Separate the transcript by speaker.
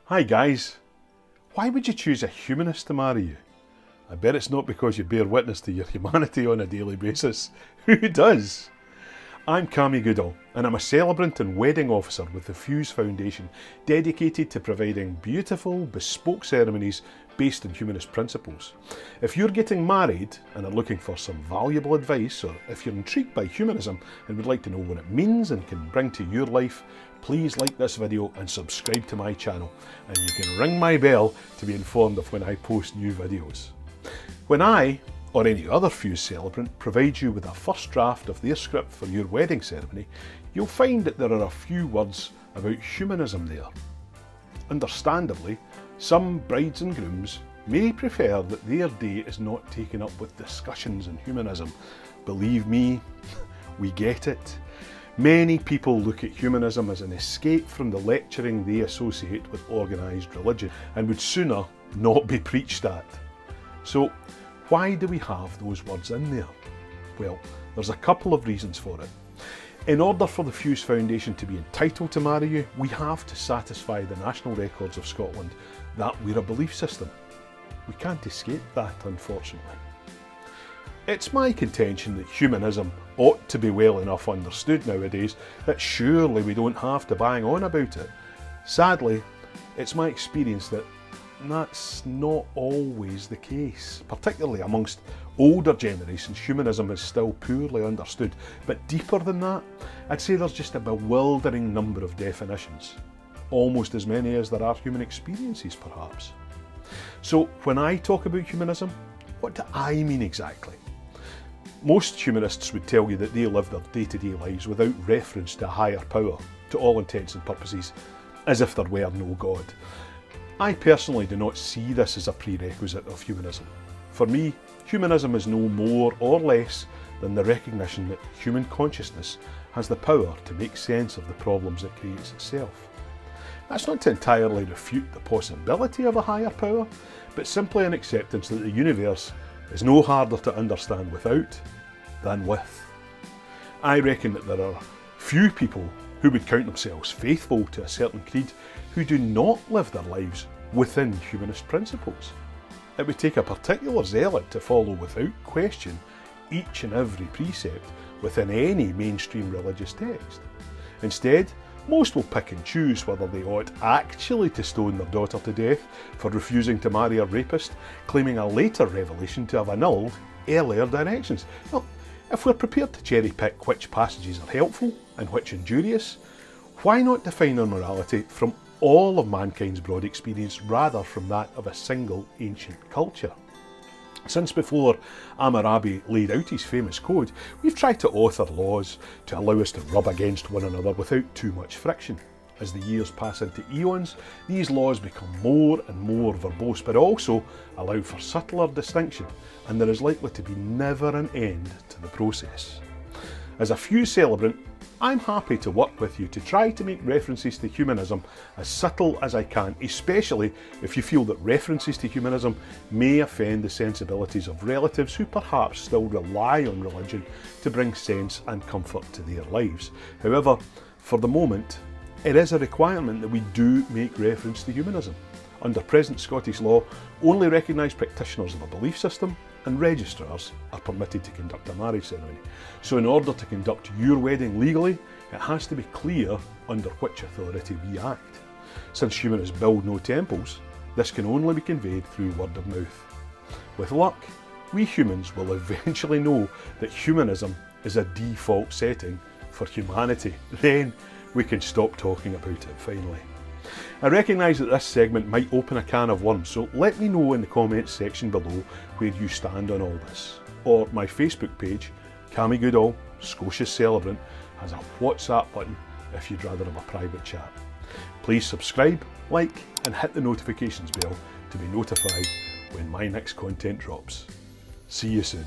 Speaker 1: Hi guys, why would you choose a humanist to marry you? I bet it's not because you bear witness to your humanity on a daily basis. Who does? I'm Cammy Goodall and I'm a celebrant and wedding officer with the Fuse Foundation, dedicated to providing beautiful, bespoke ceremonies based on humanist principles. If you're getting married and are looking for some valuable advice, or if you're intrigued by humanism and would like to know what it means and can bring to your life, please like this video and subscribe to my channel, and you can ring my bell to be informed of when I post new videos. When I, or any other Fuse celebrant, provides you with a first draft of their script for your wedding ceremony, you'll find that there are a few words about humanism there. Understandably, some brides and grooms may prefer that their day is not taken up with discussions on humanism. Believe me, we get it. Many people look at humanism as an escape from the lecturing they associate with organised religion and would sooner not be preached at. So why do we have those words in there? Well, there's a couple of reasons for it. In order for the Fuse Foundation to be entitled to marry you, we have to satisfy the National Records of Scotland that we're a belief system. We can't escape that, unfortunately. It's my contention that humanism ought to be well enough understood nowadays that surely we don't have to bang on about it. Sadly, it's my experience that that's not always the case. Particularly amongst older generations, humanism is still poorly understood. But deeper than that, I'd say there's just a bewildering number of definitions. Almost as many as there are human experiences, perhaps. So when I talk about humanism, what do I mean exactly? Most humanists would tell you that they live their day-to-day lives without reference to a higher power, to all intents and purposes, as if there were no God. I personally do not see this as a prerequisite of humanism. For me, humanism is no more or less than the recognition that human consciousness has the power to make sense of the problems it creates itself. That's not to entirely refute the possibility of a higher power, but simply an acceptance that the universe is no harder to understand without than with. I reckon that there are few people who would count themselves faithful to a certain creed who do not live their lives within humanist principles. It would take a particular zealot to follow without question each and every precept within any mainstream religious text. Instead, most will pick and choose whether they ought actually to stone their daughter to death for refusing to marry a rapist, claiming a later revelation to have annulled earlier directions. Well, if we're prepared to cherry pick which passages are helpful and which injurious, why not define our morality from all of mankind's broad experience rather from that of a single ancient culture? Since before Hammurabi laid out his famous code, we've tried to author laws to allow us to rub against one another without too much friction. As the years pass into eons, these laws become more and more verbose, but also allow for subtler distinction, and there is likely to be never an end to the process. As a Fuse celebrant, I'm happy to work with you to try to make references to humanism as subtle as I can, especially if you feel that references to humanism may offend the sensibilities of relatives who perhaps still rely on religion to bring sense and comfort to their lives. However, for the moment, it is a requirement that we do make reference to humanism. Under present Scottish law, only recognised practitioners of a belief system and registrars are permitted to conduct a marriage ceremony. So in order to conduct your wedding legally, it has to be clear under which authority we act. Since humanists build no temples, this can only be conveyed through word of mouth. With luck, we humans will eventually know that humanism is a default setting for humanity. Then we can stop talking about it finally. I recognise that this segment might open a can of worms, so let me know in the comments section below where you stand on all this. Or my Facebook page, Cammy Goodall, Scotia's Celebrant, has a WhatsApp button if you'd rather have a private chat. Please subscribe, like and hit the notifications bell to be notified when my next content drops. See you soon.